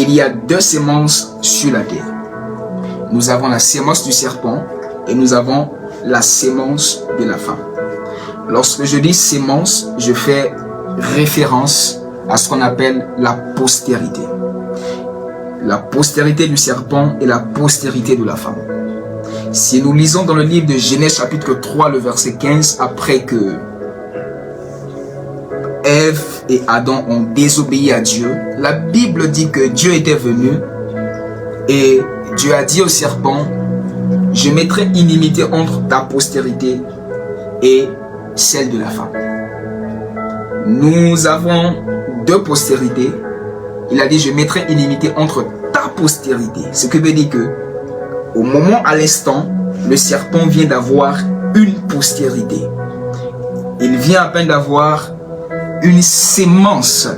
il y a deux semences sur la terre. Nous avons la sémence du serpent et nous avons la sémence de la femme. Lorsque je dis sémence, je fais référence à ce qu'on appelle la postérité. La postérité du serpent et la postérité de la femme. Si nous lisons dans le livre de Genèse chapitre 3, le verset 15, après que Ève et Adam ont désobéi à Dieu, la Bible dit que Dieu était venu et Dieu a dit au serpent, je mettrai inimité entre ta postérité et celle de la femme. Nous avons deux postérités. Il a dit, je mettrai inimité entre ta postérité. Ce qui veut dire que, au moment, à l'instant, le serpent vient d'avoir une postérité. Il vient à peine d'avoir une sémence.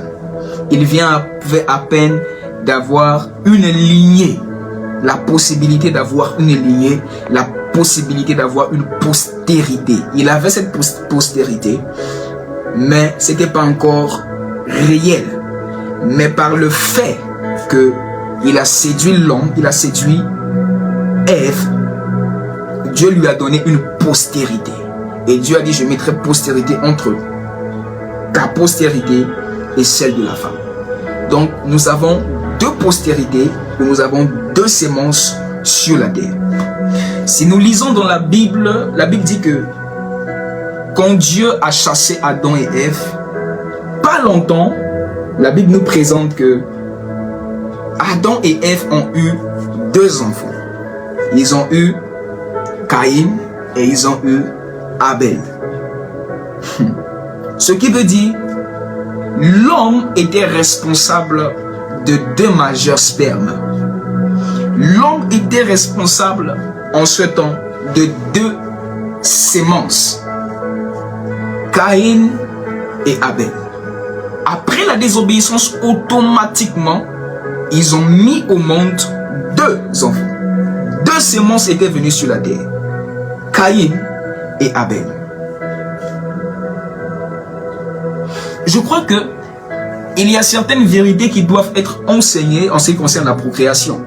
Il vient à peine d'avoir une lignée. La possibilité d'avoir une lignée, la possibilité d'avoir une postérité. Il avait cette postérité, mais ce n'était pas encore réel. Mais par le fait qu'il a séduit l'homme, il a séduit Ève, Dieu lui a donné une postérité. Et Dieu a dit, je mettrai postérité entre ta postérité et celle de la femme. Donc nous avons deux postérités, nous avons deux sémences sur la terre. Si nous lisons dans la Bible dit que quand Dieu a chassé Adam et Ève, pas longtemps, la Bible nous présente que Adam et Ève ont eu deux enfants. Ils ont eu Caïn et ils ont eu Abel. Ce qui veut dire, l'homme était responsable de deux majeurs spermes. L'homme était responsable en ce temps de deux sémences, Caïn et Abel. Après la désobéissance, automatiquement, ils ont mis au monde deux enfants. Deux sémences étaient venues sur la terre, Caïn et Abel. Je crois que il y a certaines vérités qui doivent être enseignées en ce qui concerne la procréation.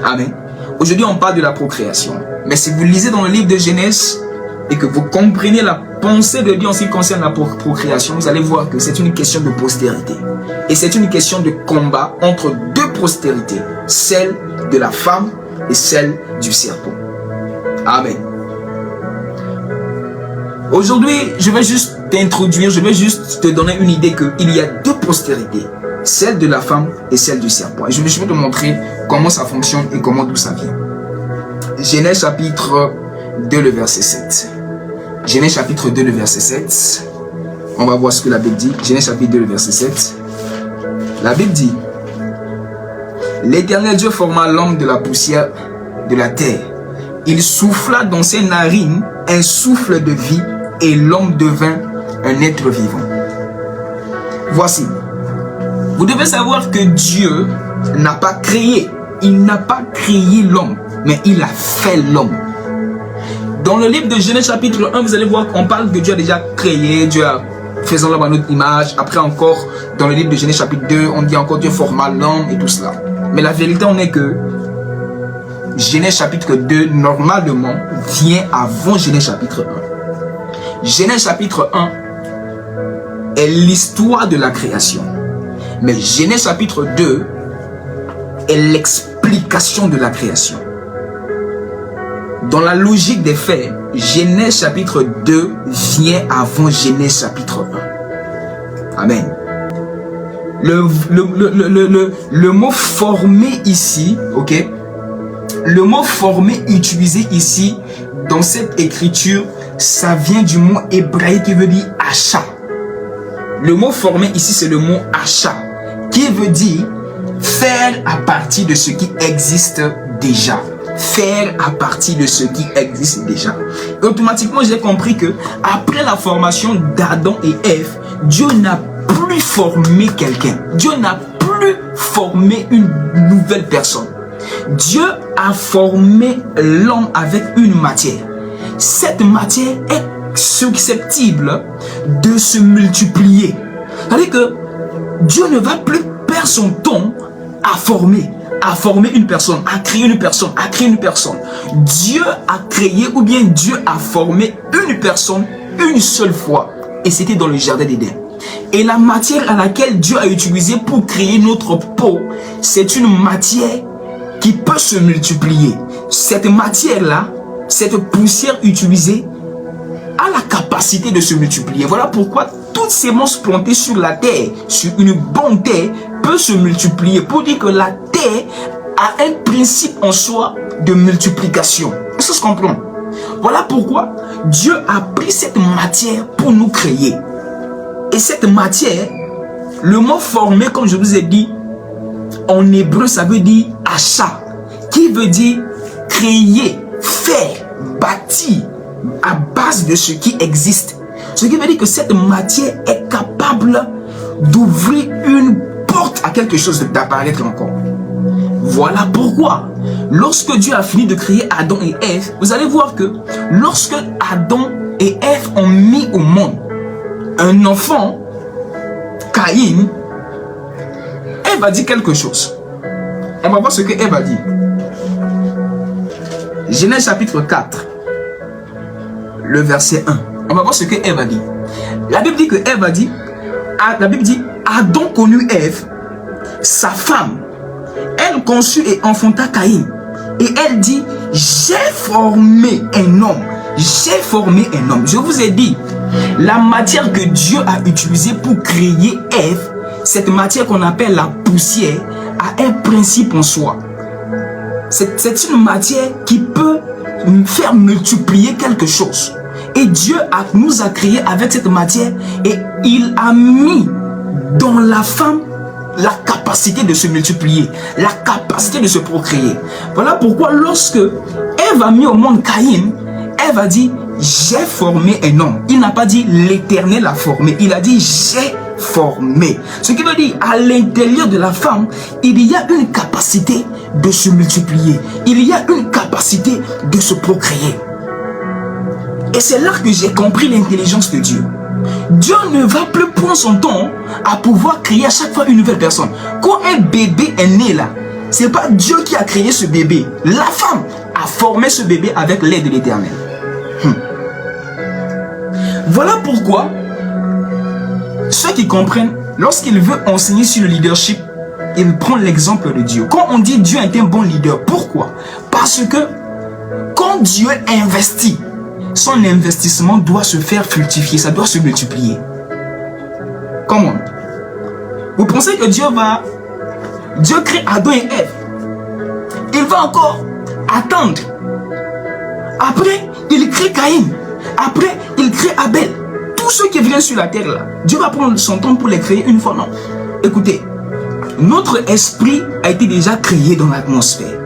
Amen. Aujourd'hui, on parle de la procréation. Mais si vous lisez dans le livre de Genèse et que vous comprenez la pensée de Dieu en ce qui concerne la procréation, vous allez voir que c'est une question de postérité. Et c'est une question de combat entre deux postérités, celle de la femme et celle du serpent. Amen. Aujourd'hui, je vais juste t'introduire, je vais juste te donner une idée qu'il y a deux postérités, celle de la femme et celle du serpent. Et je vais te montrer comment ça fonctionne et comment d'où ça vient. Genèse chapitre 2, le verset 7. Genèse chapitre 2, le verset 7. On va voir ce que la Bible dit. Genèse chapitre 2, le verset 7. La Bible dit, l'Éternel Dieu forma l'homme de la poussière de la terre. Il souffla dans ses narines un souffle de vie et l'homme devint un être vivant. Voici. Vous devez savoir que Dieu n'a pas créé. Il n'a pas créé l'homme, mais il a fait l'homme. Dans le livre de Genèse chapitre 1, vous allez voir qu'on parle que Dieu a déjà créé, Dieu a fait l'homme à notre image. Après encore, dans le livre de Genèse chapitre 2, on dit encore Dieu forma l'homme et tout cela. Mais la vérité en est que Genèse chapitre 2, normalement, vient avant Genèse chapitre 1. Genèse chapitre 1 est l'histoire de la création. Mais Genèse chapitre 2 est l'explication de la création. Dans la logique des faits, Genèse chapitre 2 vient avant Genèse chapitre 1. Amen. Le mot formé ici, ok? Le mot formé utilisé ici dans cette écriture, ça vient du mot hébraïque qui veut dire achat. Le mot formé ici, c'est le mot achat, qui veut dire faire à partir de ce qui existe déjà. Faire à partir de ce qui existe déjà. Et automatiquement, j'ai compris que après la formation d'Adam et Ève, Dieu n'a plus formé quelqu'un. Dieu n'a plus formé une nouvelle personne. Dieu a formé l'homme avec une matière. Cette matière est susceptible de se multiplier. C'est-à-dire que Dieu ne va plus perdre son temps a formé une personne, a créé une personne, a créé une personne. Dieu a créé ou bien Dieu a formé une personne une seule fois. Et c'était dans le jardin d'Éden. Et la matière à laquelle Dieu a utilisé pour créer notre peau, c'est une matière qui peut se multiplier. Cette matière-là, cette poussière utilisée, a la capacité de se multiplier. Voilà pourquoi toute sémence plantée sur la terre, sur une bonne terre, peut se multiplier. Pour dire que la terre a un principe en soi de multiplication. Est-ce que je comprends? Voilà pourquoi Dieu a pris cette matière pour nous créer. Et cette matière, le mot formé, comme je vous ai dit, en hébreu, ça veut dire achat, qui veut dire créer, faire, bâtir à base de ce qui existe. Ce qui veut dire que cette matière est capable d'ouvrir une porte à quelque chose d'apparaître encore. Voilà pourquoi, lorsque Dieu a fini de créer Adam et Ève, vous allez voir que lorsque Adam et Ève ont mis au monde un enfant, Caïn, Ève a dit quelque chose. On va voir ce que Ève a dit. Genèse chapitre 4, le verset 1. On va voir ce que Ève a dit. La Bible dit que Ève a dit, Adam connut Ève, sa femme. Elle conçut et enfanta Caïn. Et elle dit, j'ai formé un homme. J'ai formé un homme. Je vous ai dit, la matière que Dieu a utilisée pour créer Ève, cette matière qu'on appelle la poussière, a un principe en soi. C'est une matière qui peut faire multiplier quelque chose. Et Dieu nous a créé avec cette matière et il a mis dans la femme la capacité de se multiplier, la capacité de se procréer. Voilà pourquoi lorsque Ève a mis au monde Caïn, Ève a dit, j'ai formé un homme. Il n'a pas dit l'Éternel a formé, il a dit j'ai formé. Ce qui veut dire, à l'intérieur de la femme, il y a une capacité de se multiplier. Il y a une capacité de se procréer. Et c'est là que j'ai compris l'intelligence de Dieu. Dieu ne va plus prendre son temps à pouvoir créer à chaque fois une nouvelle personne. Quand un bébé est né là, c'est pas Dieu qui a créé ce bébé. La femme a formé ce bébé avec l'aide de l'Éternel. Voilà pourquoi ceux qui comprennent, lorsqu'il veut enseigner sur le leadership, il prend l'exemple de Dieu. Quand on dit Dieu est un bon leader, pourquoi? Parce que quand Dieu investit, son investissement doit se faire fructifier, ça doit se multiplier. Comment? Vous pensez que Dieu crée Adam et Ève. Il va encore attendre. Après, il crée Caïn. Après, il crée Abel. Tous ceux qui viennent sur la terre là, Dieu va prendre son temps pour les créer une fois. Non. Écoutez, notre esprit a été déjà créé dans l'atmosphère.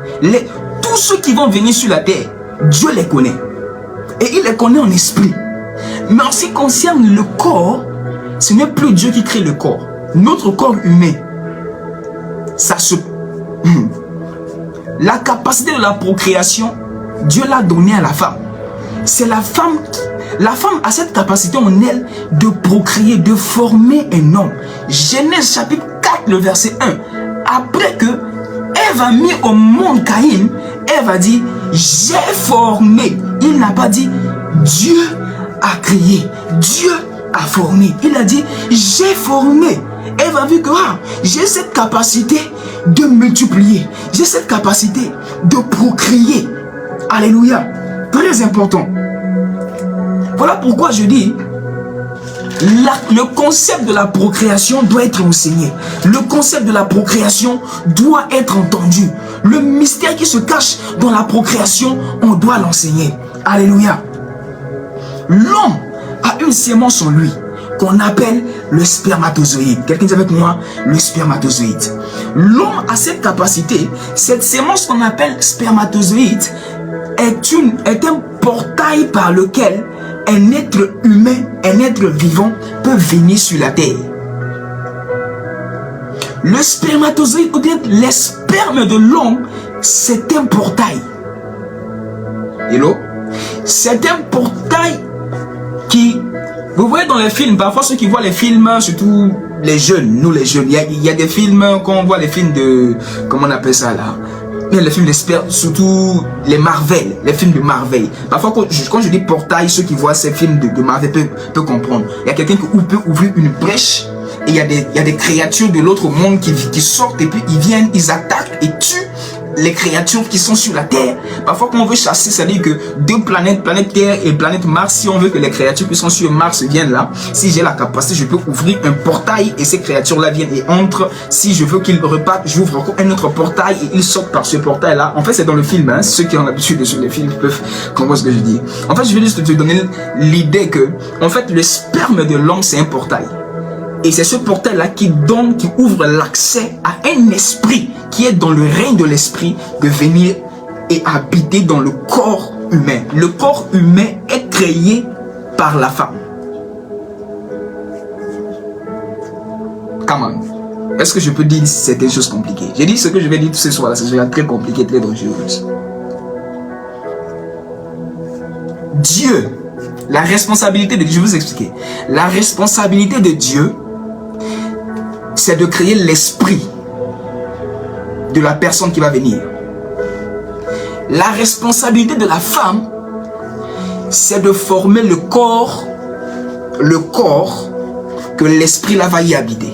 Tous ceux qui vont venir sur la terre, Dieu les connaît. Et il les connaît en esprit. Mais en ce qui concerne le corps, ce n'est plus Dieu qui crée le corps. Notre corps humain, la capacité de la procréation, Dieu l'a donné à la femme. C'est la femme a cette capacité en elle de procréer, de former un homme. Genèse chapitre 4, le verset 1. Après que Ève a mis au monde Caïn, Ève a dit, j'ai formé. Il n'a pas dit, Dieu a créé, Dieu a formé. Il a dit, j'ai formé. Ève a vu que j'ai cette capacité de multiplier. J'ai cette capacité de procréer. Alléluia. Très important. Voilà pourquoi je dis, le concept de la procréation doit être enseigné. Le concept de la procréation doit être entendu. Le mystère qui se cache dans la procréation, on doit l'enseigner. Alléluia. L'homme a une sémence en lui qu'on appelle le spermatozoïde. Quelqu'un dit avec moi, le spermatozoïde. L'homme a cette capacité, cette sémence qu'on appelle spermatozoïde est un portail par lequel un être humain, un être vivant peut venir sur la terre. Le spermatozoïde ou bien les spermes de l'homme, c'est un portail. Hello? C'est un portail qui, vous voyez dans les films, parfois ceux qui voient les films, surtout les jeunes, nous les jeunes, il y a des films, quand on voit les films de, comment on appelle ça là, les films d'espère, surtout les Marvel, les films de Marvel. Parfois, quand je dis portail, ceux qui voient ces films de Marvel peuvent comprendre. Il y a quelqu'un qui peut ouvrir une brèche et il y a des créatures de l'autre monde qui sortent et puis ils viennent, ils attaquent et tuent les créatures qui sont sur la Terre. Parfois, quand on veut chasser, ça dit que deux planètes, planète Terre et planète Mars, si on veut que les créatures qui sont sur Mars viennent là, si j'ai la capacité, je peux ouvrir un portail et ces créatures-là viennent et entrent. Si je veux qu'ils repartent, j'ouvre encore un autre portail et ils sortent par ce portail-là. En fait, c'est dans le film, hein. Ceux qui ont l'habitude de suivre les films peuvent comprendre ce que je dis. En fait, je vais juste te donner l'idée que, en fait, le sperme de l'homme, c'est un portail. Et c'est ce portail-là qui ouvre l'accès à un esprit qui est dans le règne de l'esprit de venir et habiter dans le corps humain. Le corps humain est créé par la femme. Come on. Est-ce que je peux dire certaines choses compliquées? J'ai dit ce que je vais dire ce soir-là, c'est très compliqué, très dangereux. Dieu, la responsabilité de Dieu, je vais vous expliquer. La responsabilité de Dieu, c'est de créer l'esprit de la personne qui va venir. La responsabilité de la femme, c'est de former le corps que l'esprit là va y habiter.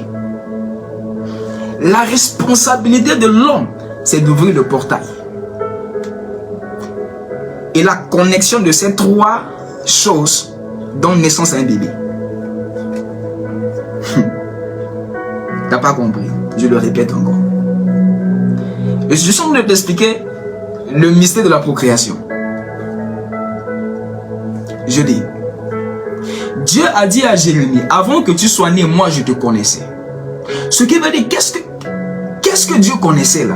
La responsabilité de l'homme, c'est d'ouvrir le portail. Et la connexion de ces trois choses donne naissance à un bébé. T'as pas compris? Je le répète encore. Je suis en train de t'expliquer le mystère de la procréation. Je dis, Dieu a dit à Jérémie, avant que tu sois né, moi je te connaissais. Ce qui veut dire, qu'est-ce que Dieu connaissait là?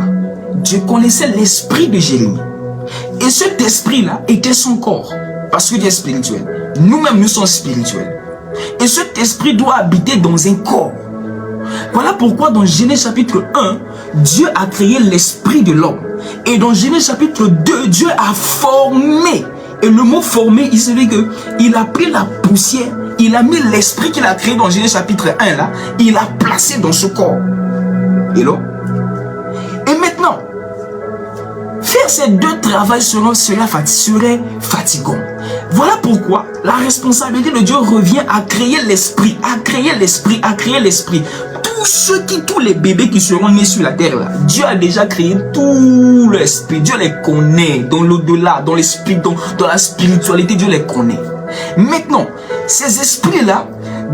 Dieu connaissait l'esprit de Jérémie. Et cet esprit-là était son corps. Parce que Dieu est spirituel. Nous-mêmes, nous sommes spirituels. Et cet esprit doit habiter dans un corps. Voilà pourquoi dans Genèse chapitre 1, Dieu a créé l'esprit de l'homme. Et dans Genèse chapitre 2, Dieu a formé. Et le mot formé, il se dit que il a pris la poussière, il a mis l'esprit qu'il a créé dans Genèse chapitre 1 là, il a placé dans ce corps. Hello? Et maintenant, faire ces deux travaux serait fatigant. Voilà pourquoi la responsabilité de Dieu revient à créer l'esprit, à créer l'esprit, à créer l'esprit. Tous les bébés qui seront nés sur la terre là, Dieu a déjà créé tout l'esprit. Dieu les connaît dans l'au-delà, dans l'esprit, dans la spiritualité, Dieu les connaît. Maintenant, ces esprits-là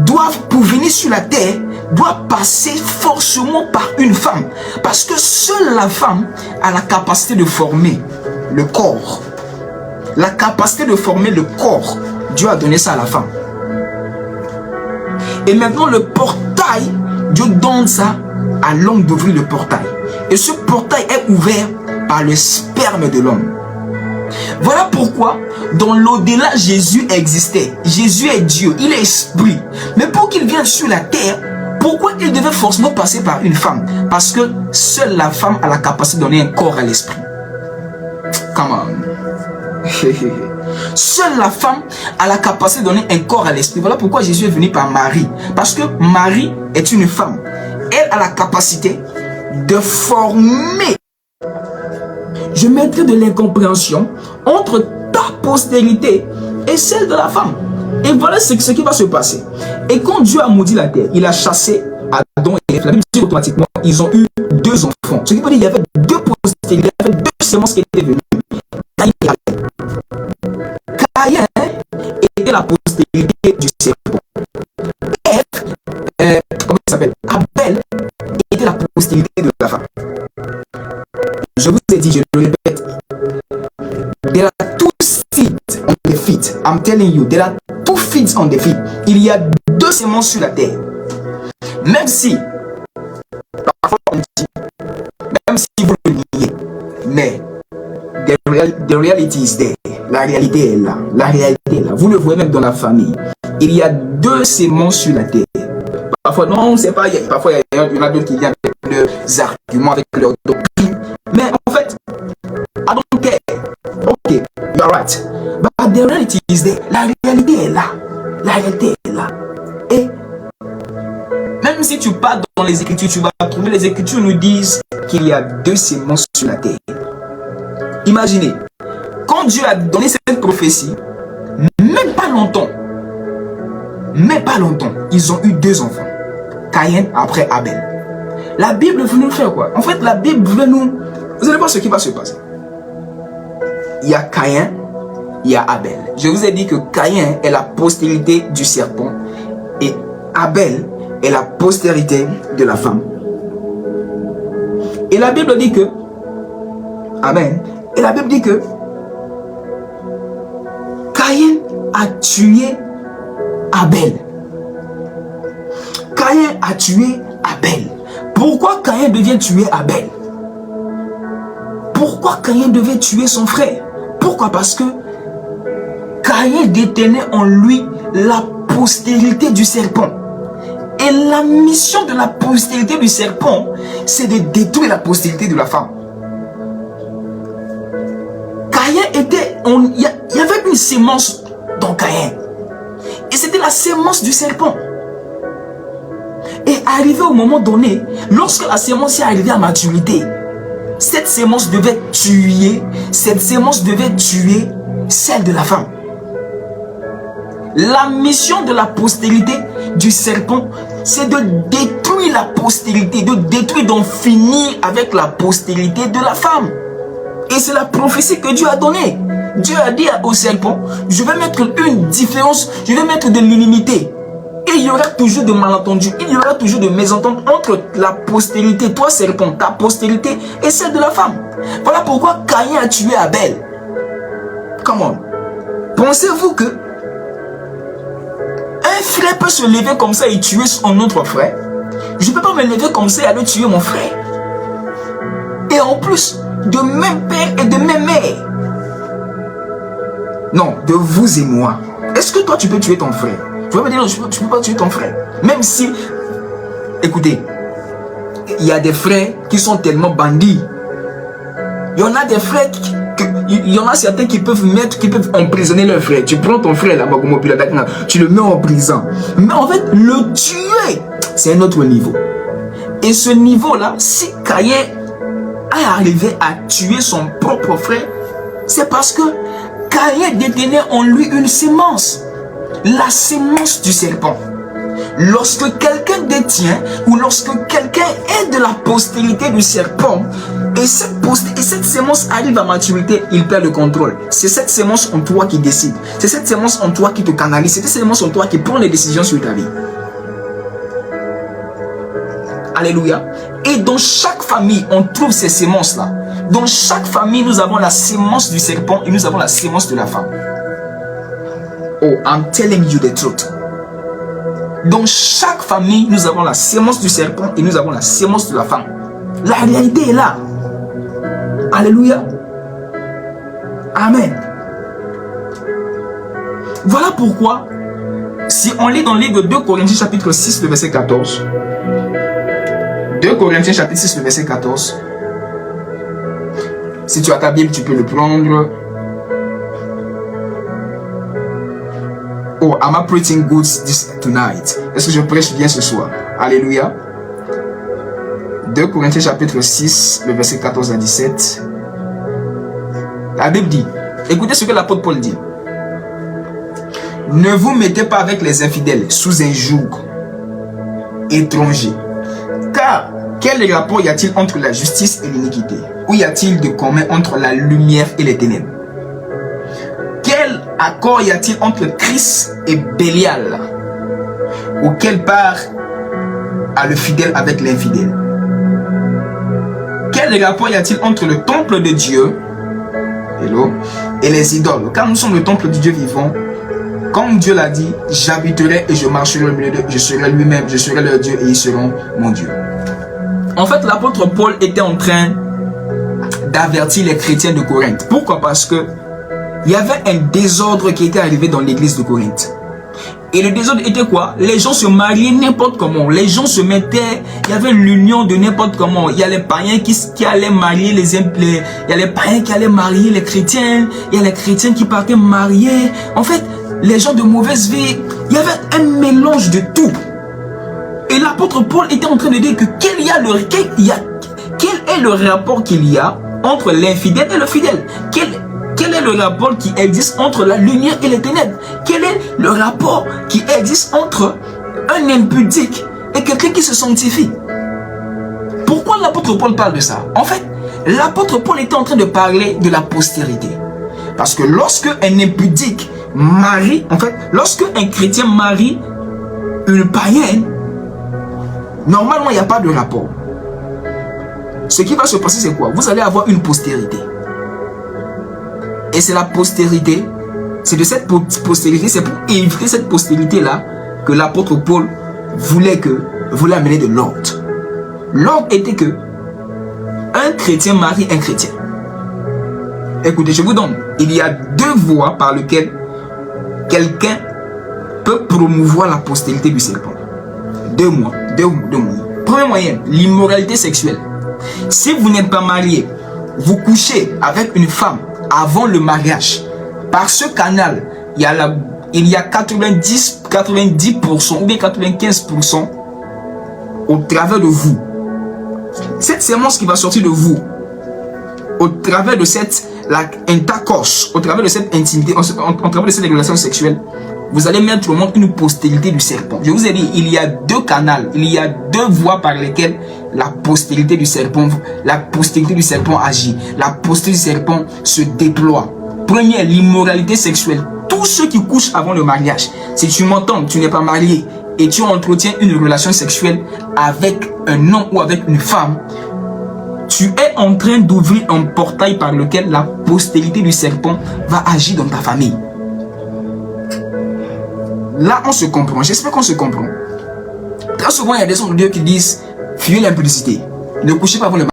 doivent, pour venir sur la terre, doivent passer forcément par une femme. Parce que seule la femme a la capacité de former le corps. La capacité de former le corps, Dieu a donné ça à la femme. Et maintenant, le portail, Dieu donne ça à l'homme d'ouvrir le portail. Et ce portail est ouvert par le sperme de l'homme. Voilà pourquoi dans l'au-delà Jésus existait. Jésus est Dieu, il est esprit. Mais pour qu'il vienne sur la terre, pourquoi il devait forcément passer par une femme? Parce que seule la femme a la capacité de donner un corps à l'esprit. Come on. Seule la femme a la capacité de donner un corps à l'esprit. Voilà pourquoi Jésus est venu par Marie. Parce que Marie est une femme. Elle a la capacité de former. Je mettrai de l'incompréhension entre ta postérité et celle de la femme. Et voilà ce qui va se passer. Et quand Dieu a maudit la terre, il a chassé Adam et Ève. La Bible dit automatiquement, ils ont eu deux enfants. Ce qui veut dire qu'il y avait deux postérités, il y avait deux semences qui étaient venues. Caïn était la postérité du serpent. Ève, comment il s'appelle? Abel était la postérité de la femme. Je vous ai dit, je le répète, there are two seeds on the feet. I'm telling you, there are two feet on the feet. Il y a deux semences sur la terre. Même si, parfois on dit, même si vous le niez, mais the reality is there. La réalité est là. La réalité est là. Vous le voyez même dans la famille. Il y a deux semences sur la terre. Parfois, non, on ne sait pas. Parfois, il y en a d'autres qui viennent avec leurs arguments, avec leurs doctrines. Mais en fait, I don't care. Ok, you're right. But the reality is there. La réalité est là. La réalité est là. Et même si tu pars dans les Écritures, tu vas trouver les Écritures nous disent qu'il y a 2 semences sur la terre. Imaginez, quand Dieu a donné cette prophétie, même pas longtemps, ils ont eu 2 enfants. Caïn après Abel. La Bible veut nous faire quoi? En fait, la Bible veut nous... Vous allez voir ce qui va se passer. Il y a Caïn, il y a Abel. Je vous ai dit que Caïn est la postérité du serpent et Abel est la postérité de la femme. Et la Bible dit que... Amen. Et la Bible dit que Caïn a tué Abel. Caïn a tué Abel. Pourquoi Caïn devait tuer Abel? Pourquoi Caïn devait tuer son frère? Pourquoi? Parce que Caïn détenait en lui la postérité du serpent. Et la mission de la postérité du serpent, c'est de détruire la postérité de la femme. Caïn était... Il y avait une sémence dans Caïn. Et c'était la sémence du serpent. Et arrivé au moment donné, lorsque la sémence est arrivée à maturité, cette sémence devait tuer celle de la femme. La mission de la postérité du serpent, c'est de détruire la postérité, d'en finir avec la postérité de la femme. Et c'est la prophétie que Dieu a donnée. Dieu a dit au serpent, je vais mettre une différence, je vais mettre de l'inimité. Et il y aura toujours de malentendus, il y aura toujours de mésententes entre la postérité, toi serpent, ta postérité et celle de la femme. Voilà pourquoi Caïn a tué Abel. Comment? Pensez-vous que un frère peut se lever comme ça et tuer son autre frère? Je ne peux pas me lever comme ça et aller tuer mon frère. Et en plus, de même père et de même mère. Non, de vous et moi. Est-ce que toi tu peux tuer ton frère? Tu vas me dire non, tu ne peux pas tuer ton frère. Même si, écoutez, il y a des frères qui sont tellement bandits. Il y en a des frères il y en a certains qui peuvent emprisonner leur frère. Tu prends ton frère là-bas, tu le mets en prison. Mais en fait, le tuer, c'est un autre niveau. Et ce niveau-là, si Caïn est arrivé à tuer son propre frère, c'est parce que Caïn détenait en lui une sémence. La sémence du serpent. Lorsque quelqu'un détient ou lorsque quelqu'un est de la postérité du serpent et cette sémence arrive à maturité, il perd le contrôle. C'est cette sémence en toi qui décide. C'est cette sémence en toi qui te canalise. C'est cette sémence en toi qui prend les décisions sur ta vie. Alléluia. Et dans chaque famille, on trouve ces sémences-là. Dans chaque famille, nous avons la sémence du serpent et nous avons la sémence de la femme. Oh, I'm telling you the truth. Dans chaque famille, nous avons la sémence du serpent et nous avons la sémence de la femme. La réalité est là. Alléluia. Amen. Voilà pourquoi, si on lit dans le livre de 2 Corinthiens chapitre 6, le verset 14. 2 Corinthiens chapitre 6, le verset 14. Si tu as ta Bible, tu peux le prendre. Oh, am I preaching good tonight? Est-ce que je prêche bien ce soir? Alléluia. 2 Corinthiens chapitre 6, le verset 14 à 17. La Bible dit, écoutez ce que l'apôtre Paul dit. Ne vous mettez pas avec les infidèles sous un joug étranger. Car quel rapport y a-t-il entre la justice et l'iniquité? Ou y a-t-il de commun entre la lumière et les ténèbres? Quel accord y a-t-il entre Christ et Bélial? Ou quelle part a le fidèle avec l'infidèle? Quel rapport y a-t-il entre le temple de Dieu et les idoles? Car nous sommes le temple du Dieu vivant. Comme Dieu l'a dit, j'habiterai et je marcherai au milieu d'eux. Je serai lui-même, je serai leur Dieu et ils seront mon Dieu. En fait, l'apôtre Paul était en train d'avertir les chrétiens de Corinthe. Pourquoi? Parce que il y avait un désordre qui était arrivé dans l'église de Corinthe. Et le désordre était quoi? Les gens se mariaient n'importe comment. Les gens se mettaient, il y avait l'union de n'importe comment. Il y a les païens qui allaient marier il y a les païens qui allaient marier les chrétiens. Il y a les chrétiens qui partaient marier. En fait, les gens de mauvaise vie, il y avait un mélange de tout. Et l'apôtre Paul était en train de dire que quel est le rapport qu'il y a entre l'infidèle et le fidèle? Quel est le rapport qui existe entre la lumière et les ténèbres? Quel est le rapport qui existe entre un impudique et quelqu'un qui se sanctifie? Pourquoi l'apôtre Paul parle de ça? En fait, l'apôtre Paul était en train de parler de la postérité. Parce que lorsque un impudique marie, en fait, lorsque un chrétien marie une païenne, normalement, il n'y a pas de rapport. Ce qui va se passer, c'est quoi? Vous allez avoir une postérité. Et c'est la postérité, c'est de cette postérité, c'est pour éviter cette postérité-là que l'apôtre Paul voulait amener de l'ordre. L'ordre était que un chrétien marie un chrétien. Écoutez, je vous donne, il y a deux voies par lesquelles quelqu'un peut promouvoir la postérité du serpent. Deux moyens. Premier moyen, l'immoralité sexuelle. Si vous n'êtes pas marié, vous couchez avec une femme avant le mariage. Par ce canal, il y a 90% ou bien 95% au travers de vous. Cette sémence qui va sortir de vous, au travers de cette intercourse, au travers de cette intimité, au travers de cette relation sexuelle, vous allez mettre au monde une postérité du serpent. Je vous ai dit, il y a deux canaux, il y a deux voies par lesquelles la postérité du serpent agit. La postérité du serpent se déploie. Première, l'immoralité sexuelle. Tous ceux qui couchent avant le mariage, si tu m'entends, tu n'es pas marié et tu entretiens une relation sexuelle avec un homme ou avec une femme, tu es en train d'ouvrir un portail par lequel la postérité du serpent va agir dans ta famille. Là, on se comprend. J'espère qu'on se comprend. Très souvent, il y a des hommes de Dieu qui disent fuyez l'impudicité. Ne couchez pas avant le mariage.